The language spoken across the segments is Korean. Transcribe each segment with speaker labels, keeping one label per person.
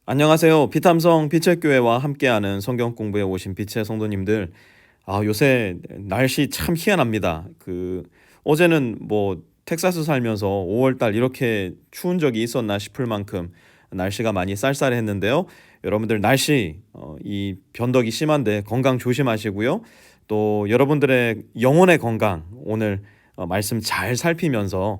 Speaker 1: 안녕하세요. 피탐성 빛의 교회와 함께하는 성경 공부에 오신 빛의 성도님들. 요새 날씨 참 희한합니다. 어제는 텍사스 살면서 5월 달 이렇게 추운 적이 있었나 싶을 만큼 날씨가 많이 쌀쌀했는데요. 여러분들 날씨 이 변덕이 심한데 건강 조심하시고요. 또 여러분들의 영혼의 건강 오늘 말씀 잘 살피면서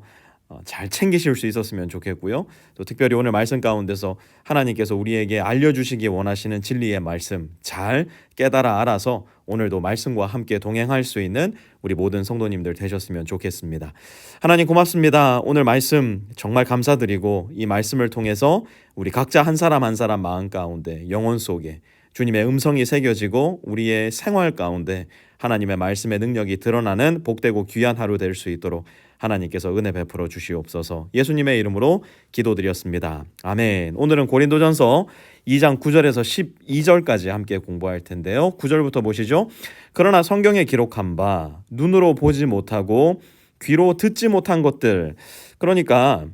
Speaker 1: 잘 챙기실 수 있었으면 좋겠고요. 또 특별히 오늘 말씀 가운데서 하나님께서 우리에게 알려주시기 원하시는 진리의 말씀 잘 깨달아 알아서 오늘도 말씀과 함께 동행할 수 있는 우리 모든 성도님들 되셨으면 좋겠습니다. 하나님 고맙습니다. 오늘 말씀 정말 감사드리고 이 말씀을 통해서 우리 각자 한 사람 한 사람 마음 가운데 영혼 속에 주님의 음성이 새겨지고 우리의 생활 가운데 하나님의 말씀의 능력이 드러나는 복되고 귀한 하루 될 수 있도록 하나님께서 은혜 베풀어 주시옵소서. 예수님의 이름으로 기도드렸습니다. 아멘. 오늘은 고린도전서 2장 9절에서 12절까지 함께 공부할 텐데요. 9절부터 보시죠. 그러나 성경에 기록한 바 눈으로 보지 못하고 귀로 듣지 못한 것들, 그러니까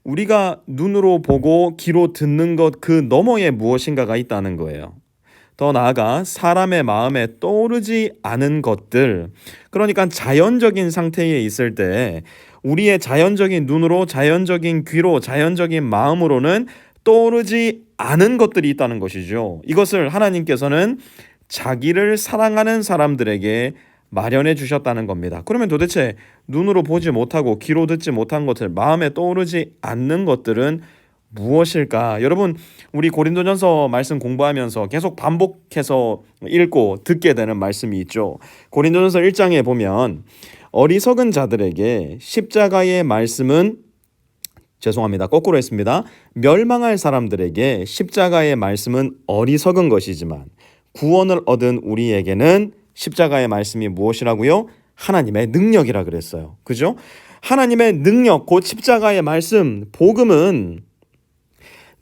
Speaker 1: 우리가 눈으로 보고 귀로 듣는 것 그 너머에 무엇인가가 있다는 거예요. 더 나아가 사람의 마음에 떠오르지 않은 것들, 그러니까 자연적인 상태에 있을 때 우리의 자연적인 눈으로, 자연적인 귀로, 자연적인 마음으로는 떠오르지 않은 것들이 있다는 것이죠. 이것을 하나님께서는 자기를 사랑하는 사람들에게 마련해 주셨다는 겁니다. 그러면 도대체 눈으로 보지 못하고 귀로 듣지 못한 것들, 마음에 떠오르지 않는 것들은 무엇일까? 여러분, 우리 고린도전서 말씀 공부하면서 계속 반복해서 읽고 듣게 되는 말씀이 있죠. 고린도전서 1장에 보면 어리석은 자들에게 십자가의 말씀은, 죄송합니다, 거꾸로 했습니다. 멸망할 사람들에게 십자가의 말씀은 어리석은 것이지만 구원을 얻은 우리에게는 십자가의 말씀이 무엇이라고요? 하나님의 능력이라 그랬어요. 그죠? 하나님의 능력, 곧 십자가의 말씀, 복음은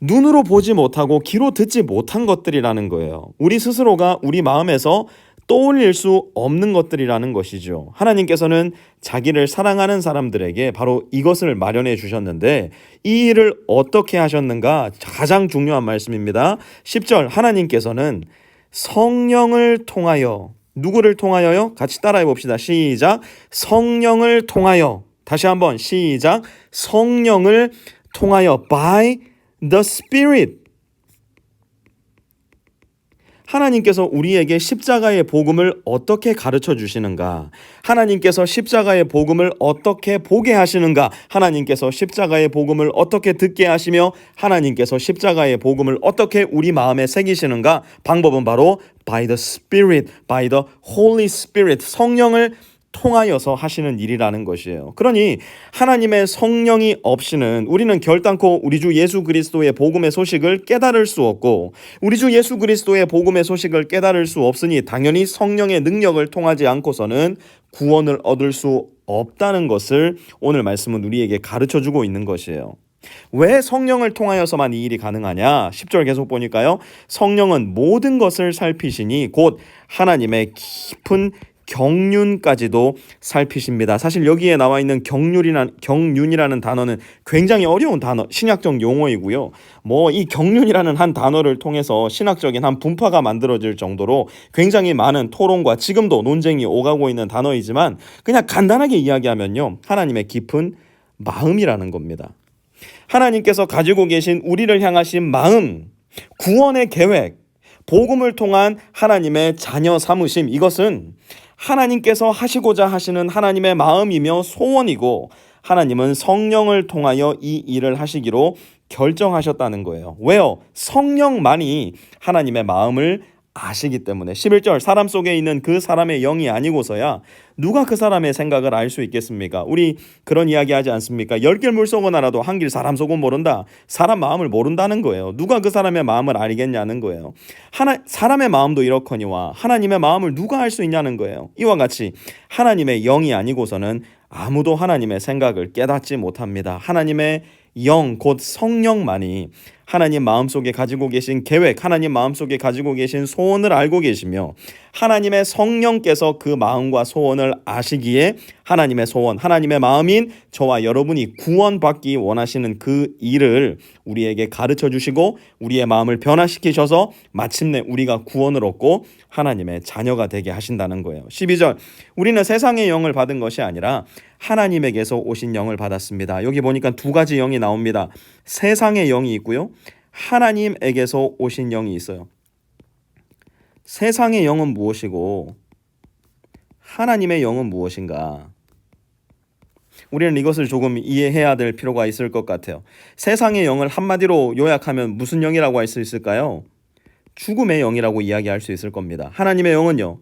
Speaker 1: 눈으로 보지 못하고 귀로 듣지 못한 것들이라는 거예요. 우리 스스로가 우리 마음에서 떠올릴 수 없는 것들이라는 것이죠. 하나님께서는 자기를 사랑하는 사람들에게 바로 이것을 마련해 주셨는데 이 일을 어떻게 하셨는가? 가장 중요한 말씀입니다. 10절, 하나님께서는 성령을 통하여, 누구를 통하여요? 같이 따라해 봅시다. 시작. 성령을 통하여. 다시 한번 시작. 성령을 통하여. By the Spirit. 하나님께서 우리에게 십자가의 복음을 어떻게 가르쳐 주시는가? 하나님께서 십자가의 복음을 어떻게 보게 하시는가? 하나님께서 십자가의 복음을 어떻게 듣게 하시며 하나님께서 십자가의 복음을 어떻게 우리 마음에 새기시는가? 방법은 바로 by the Spirit, by the Holy Spirit, 성령을 통하여서 하시는 일이라는 것이에요. 그러니 하나님의 성령이 없이는 우리는 결단코 우리 주 예수 그리스도의 복음의 소식을 깨달을 수 없고, 우리 주 예수 그리스도의 복음의 소식을 깨달을 수 없으니 당연히 성령의 능력을 통하지 않고서는 구원을 얻을 수 없다는 것을 오늘 말씀은 우리에게 가르쳐주고 있는 것이에요. 왜 성령을 통하여서만 이 일이 가능하냐? 10절 계속 보니까요. 성령은 모든 것을 살피시니 곧 하나님의 깊은 경륜까지도 살피십니다. 사실 여기에 나와 있는 경륜이라는 단어는 굉장히 어려운 단어, 신약적 용어이고요. 이 경륜이라는 한 단어를 통해서 신학적인 한 분파가 만들어질 정도로 굉장히 많은 토론과 지금도 논쟁이 오가고 있는 단어이지만 그냥 간단하게 이야기하면요, 하나님의 깊은 마음이라는 겁니다. 하나님께서 가지고 계신 우리를 향하신 마음, 구원의 계획, 복음을 통한 하나님의 자녀 삼으심, 이것은 하나님께서 하시고자 하시는 하나님의 마음이며 소원이고 하나님은 성령을 통하여 이 일을 하시기로 결정하셨다는 거예요. 왜요? 성령만이 하나님의 마음을 아시기 때문에. 11절, 사람 속에 있는 그 사람의 영이 아니고서야 누가 그 사람의 생각을 알 수 있겠습니까? 우리 그런 이야기 하지 않습니까? 10길 물속은 알아도 한 길 사람 속은 모른다. 사람 마음을 모른다는 거예요. 누가 그 사람의 마음을 알겠냐는 거예요. 사람의 마음도 이렇거니와 하나님의 마음을 누가 알 수 있냐는 거예요. 이와 같이 하나님의 영이 아니고서는 아무도 하나님의 생각을 깨닫지 못합니다. 하나님의 영, 곧 성령만이 하나님 마음속에 가지고 계신 계획, 하나님 마음속에 가지고 계신 소원을 알고 계시며 하나님의 성령께서 그 마음과 소원을 아시기에 하나님의 소원, 하나님의 마음인 저와 여러분이 구원받기 원하시는 그 일을 우리에게 가르쳐 주시고 우리의 마음을 변화시키셔서 마침내 우리가 구원을 얻고 하나님의 자녀가 되게 하신다는 거예요. 12절, 우리는 세상의 영을 받은 것이 아니라 하나님에게서 오신 영을 받았습니다. 여기 보니까 두 가지 영이 나옵니다. 세상의 영이 있고요, 하나님에게서 오신 영이 있어요. 세상의 영은 무엇이고 하나님의 영은 무엇인가? 우리는 이것을 조금 이해해야 될 필요가 있을 것 같아요. 세상의 영을 한마디로 요약하면 무슨 영이라고 할 수 있을까요? 죽음의 영이라고 이야기할 수 있을 겁니다. 하나님의 영은요,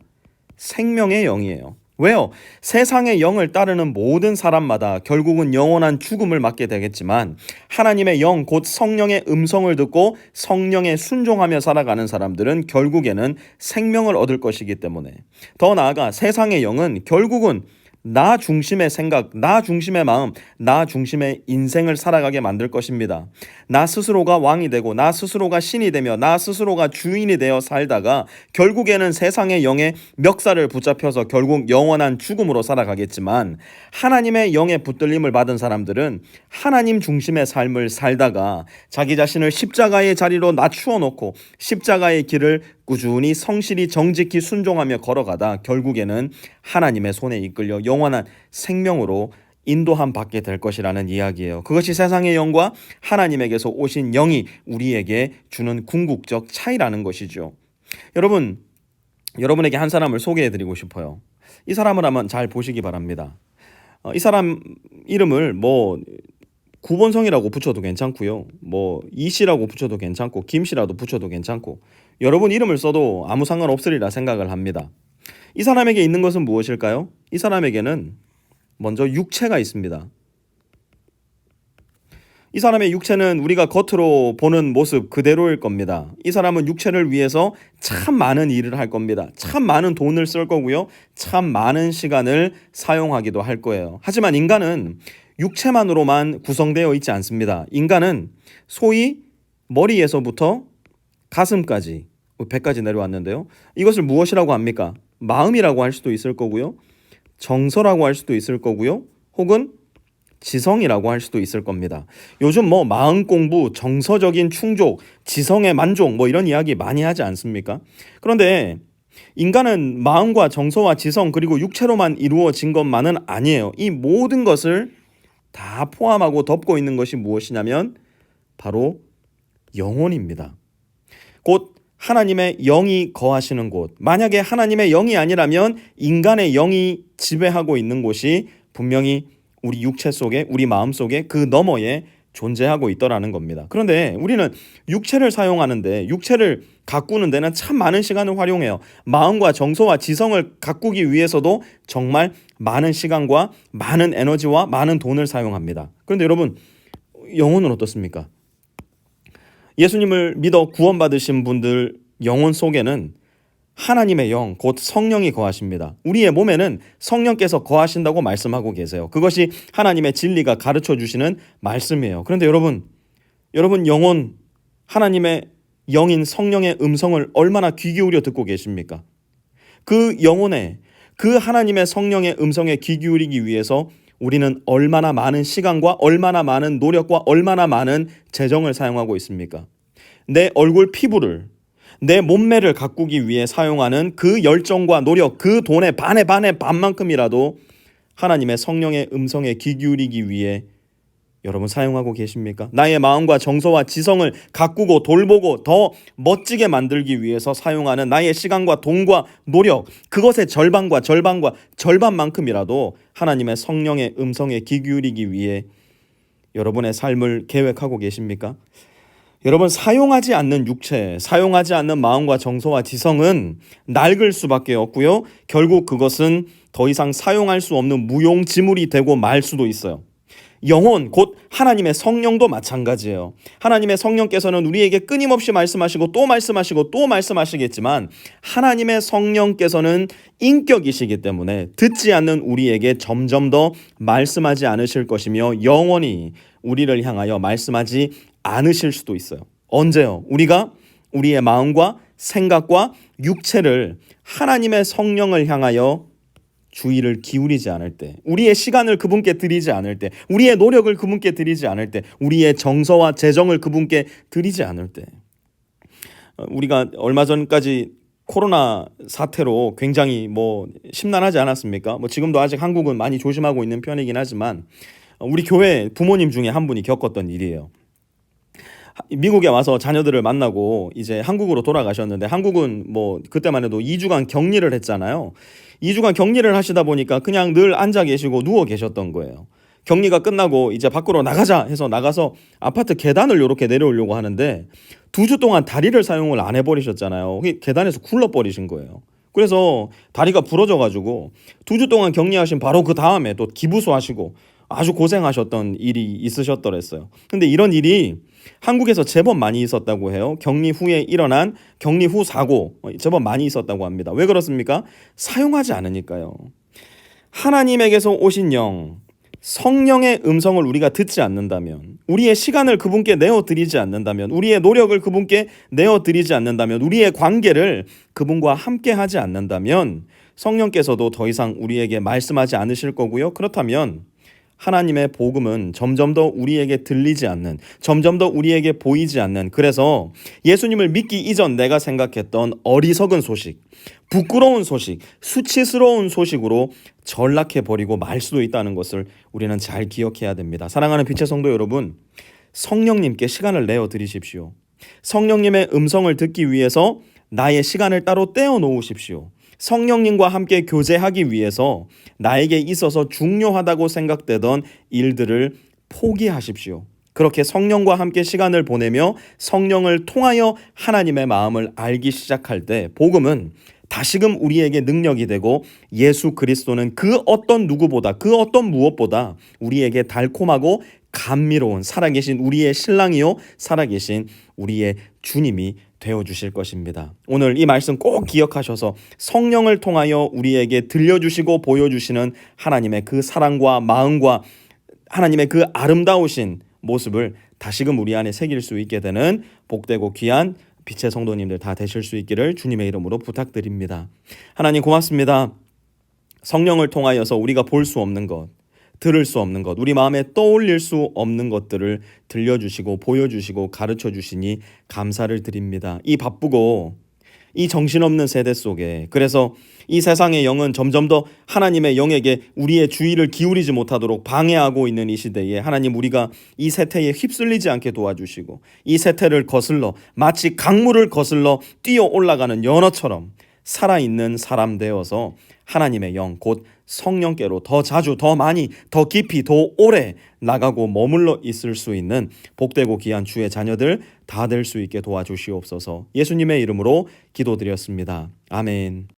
Speaker 1: 생명의 영이에요. 왜요? 세상의 영을 따르는 모든 사람마다 결국은 영원한 죽음을 맞게 되겠지만 하나님의 영, 곧 성령의 음성을 듣고 성령에 순종하며 살아가는 사람들은 결국에는 생명을 얻을 것이기 때문에, 더 나아가 세상의 영은 결국은 나 중심의 생각, 나 중심의 마음, 나 중심의 인생을 살아가게 만들 것입니다. 나 스스로가 왕이 되고 나 스스로가 신이 되며 나 스스로가 주인이 되어 살다가 결국에는 세상의 영의 멱살을 붙잡혀서 결국 영원한 죽음으로 살아가겠지만, 하나님의 영의 붙들림을 받은 사람들은 하나님 중심의 삶을 살다가 자기 자신을 십자가의 자리로 낮추어 놓고 십자가의 길을 꾸준히 성실히 정직히 순종하며 걸어가다 결국에는 하나님의 손에 이끌려 영원한 생명으로 인도함 받게 될 것이라는 이야기예요. 그것이 세상의 영과 하나님에게서 오신 영이 우리에게 주는 궁극적 차이라는 것이죠. 여러분에게 한 사람을 소개해드리고 싶어요. 이 사람을 한번 잘 보시기 바랍니다. 이 사람 이름을 구본성이라고 붙여도 괜찮고요, 이씨라고 붙여도 괜찮고 김씨라도 붙여도 괜찮고 여러분 이름을 써도 아무 상관없으리라 생각을 합니다. 이 사람에게 있는 것은 무엇일까요? 이 사람에게는 먼저 육체가 있습니다. 이 사람의 육체는 우리가 겉으로 보는 모습 그대로일 겁니다. 이 사람은 육체를 위해서 참 많은 일을 할 겁니다. 참 많은 돈을 쓸 거고요, 참 많은 시간을 사용하기도 할 거예요. 하지만 인간은 육체만으로만 구성되어 있지 않습니다. 인간은 소위 머리에서부터 가슴까지, 배까지 내려왔는데요, 이것을 무엇이라고 합니까? 마음이라고 할 수도 있을 거고요, 정서라고 할 수도 있을 거고요, 혹은 지성이라고 할 수도 있을 겁니다. 요즘 마음 공부, 정서적인 충족, 지성의 만족 이런 이야기 많이 하지 않습니까? 그런데 인간은 마음과 정서와 지성 그리고 육체로만 이루어진 것만은 아니에요. 이 모든 것을 다 포함하고 덮고 있는 것이 무엇이냐면 바로 영혼입니다. 곧 하나님의 영이 거하시는 곳. 만약에 하나님의 영이 아니라면 인간의 영이 지배하고 있는 곳이 분명히 우리 육체 속에, 우리 마음 속에 그 너머에 존재하고 있더라는 겁니다. 그런데 우리는 육체를 사용하는데, 육체를 가꾸는 데는 참 많은 시간을 활용해요. 마음과 정서와 지성을 가꾸기 위해서도 정말 많은 시간과 많은 에너지와 많은 돈을 사용합니다. 그런데 여러분, 영혼은 어떻습니까? 예수님을 믿어 구원받으신 분들 영혼 속에는 하나님의 영, 곧 성령이 거하십니다. 우리의 몸에는 성령께서 거하신다고 말씀하고 계세요. 그것이 하나님의 진리가 가르쳐 주시는 말씀이에요. 그런데 여러분 영혼, 하나님의 영인 성령의 음성을 얼마나 귀 기울여 듣고 계십니까? 그 영혼에, 그 하나님의 성령의 음성에 귀 기울이기 위해서 우리는 얼마나 많은 시간과 얼마나 많은 노력과 얼마나 많은 재정을 사용하고 있습니까? 내 얼굴 피부를, 내 몸매를 가꾸기 위해 사용하는 그 열정과 노력, 그 돈의 반의 반만큼이라도 하나님의 성령의 음성에 귀 기울이기 위해 여러분 사용하고 계십니까? 나의 마음과 정서와 지성을 가꾸고 돌보고 더 멋지게 만들기 위해서 사용하는 나의 시간과 돈과 노력, 그것의 절반만큼이라도 하나님의 성령의 음성에 귀 기울이기 위해 여러분의 삶을 계획하고 계십니까? 여러분, 사용하지 않는 육체, 사용하지 않는 마음과 정서와 지성은 낡을 수밖에 없고요, 결국 그것은 더 이상 사용할 수 없는 무용지물이 되고 말 수도 있어요. 영혼, 곧 하나님의 성령도 마찬가지예요. 하나님의 성령께서는 우리에게 끊임없이 말씀하시고 또 말씀하시고 또 말씀하시겠지만 하나님의 성령께서는 인격이시기 때문에 듣지 않는 우리에게 점점 더 말씀하지 않으실 것이며 영원히 우리를 향하여 말씀하지 않으실 수도 있어요. 언제요? 우리가 우리의 마음과 생각과 육체를 하나님의 성령을 향하여 주의를 기울이지 않을 때, 우리의 시간을 그분께 드리지 않을 때, 우리의 노력을 그분께 드리지 않을 때, 우리의 정서와 재정을 그분께 드리지 않을 때. 우리가 얼마 전까지 코로나 사태로 굉장히 심란하지 않았습니까? 지금도 아직 한국은 많이 조심하고 있는 편이긴 하지만 우리 교회 부모님 중에 한 분이 겪었던 일이에요. 미국에 와서 자녀들을 만나고 이제 한국으로 돌아가셨는데, 한국은 그때만 해도 2주간 격리를 했잖아요. 2주간 격리를 하시다 보니까 그냥 늘 앉아 계시고 누워 계셨던 거예요. 격리가 끝나고 이제 밖으로 나가자 해서 나가서 아파트 계단을 이렇게 내려오려고 하는데 2주 동안 다리를 사용을 안 해버리셨잖아요. 계단에서 굴러버리신 거예요. 그래서 다리가 부러져가지고 2주 동안 격리하신 바로 그 다음에 또 기부수하시고 아주 고생하셨던 일이 있으셨더랬어요. 근데 이런 일이 한국에서 제법 많이 있었다고 해요. 격리 후에 일어난 격리 후 사고 제법 많이 있었다고 합니다. 왜 그렇습니까? 사용하지 않으니까요. 하나님에게서 오신 영, 성령의 음성을 우리가 듣지 않는다면, 우리의 시간을 그분께 내어드리지 않는다면, 우리의 노력을 그분께 내어드리지 않는다면, 우리의 관계를 그분과 함께 하지 않는다면 성령께서도 더 이상 우리에게 말씀하지 않으실 거고요. 그렇다면 하나님의 복음은 점점 더 우리에게 들리지 않는, 점점 더 우리에게 보이지 않는, 그래서 예수님을 믿기 이전 내가 생각했던 어리석은 소식, 부끄러운 소식, 수치스러운 소식으로 전락해버리고 말 수도 있다는 것을 우리는 잘 기억해야 됩니다. 사랑하는 빛의 성도 여러분, 성령님께 시간을 내어드리십시오. 성령님의 음성을 듣기 위해서 나의 시간을 따로 떼어 놓으십시오. 성령님과 함께 교제하기 위해서 나에게 있어서 중요하다고 생각되던 일들을 포기하십시오. 그렇게 성령과 함께 시간을 보내며 성령을 통하여 하나님의 마음을 알기 시작할 때 복음은 다시금 우리에게 능력이 되고, 예수 그리스도는 그 어떤 누구보다, 그 어떤 무엇보다 우리에게 달콤하고 감미로운 살아계신 우리의 신랑이요 살아계신 우리의 주님이 되어주실 것입니다. 오늘 이 말씀 꼭 기억하셔서 성령을 통하여 우리에게 들려주시고 보여주시는 하나님의 그 사랑과 마음과 하나님의 그 아름다우신 모습을 다시금 우리 안에 새길 수 있게 되는 복되고 귀한 빛의 성도님들 다 되실 수 있기를 주님의 이름으로 부탁드립니다. 하나님 고맙습니다. 성령을 통하여서 우리가 볼 수 없는 것, 들을 수 없는 것, 우리 마음에 떠올릴 수 없는 것들을 들려주시고 보여주시고 가르쳐주시니 감사를 드립니다. 이 바쁘고 이 정신없는 세대 속에, 그래서 이 세상의 영은 점점 더 하나님의 영에게 우리의 주의를 기울이지 못하도록 방해하고 있는 이 시대에 하나님, 우리가 이 세태에 휩쓸리지 않게 도와주시고 이 세태를 거슬러 마치 강물을 거슬러 뛰어 올라가는 연어처럼 살아있는 사람 되어서 하나님의 영, 곧 성령께로 더 자주, 더 많이, 더 깊이, 더 오래 나가고 머물러 있을 수 있는 복되고 귀한 주의 자녀들 다 될 수 있게 도와주시옵소서. 예수님의 이름으로 기도드렸습니다. 아멘.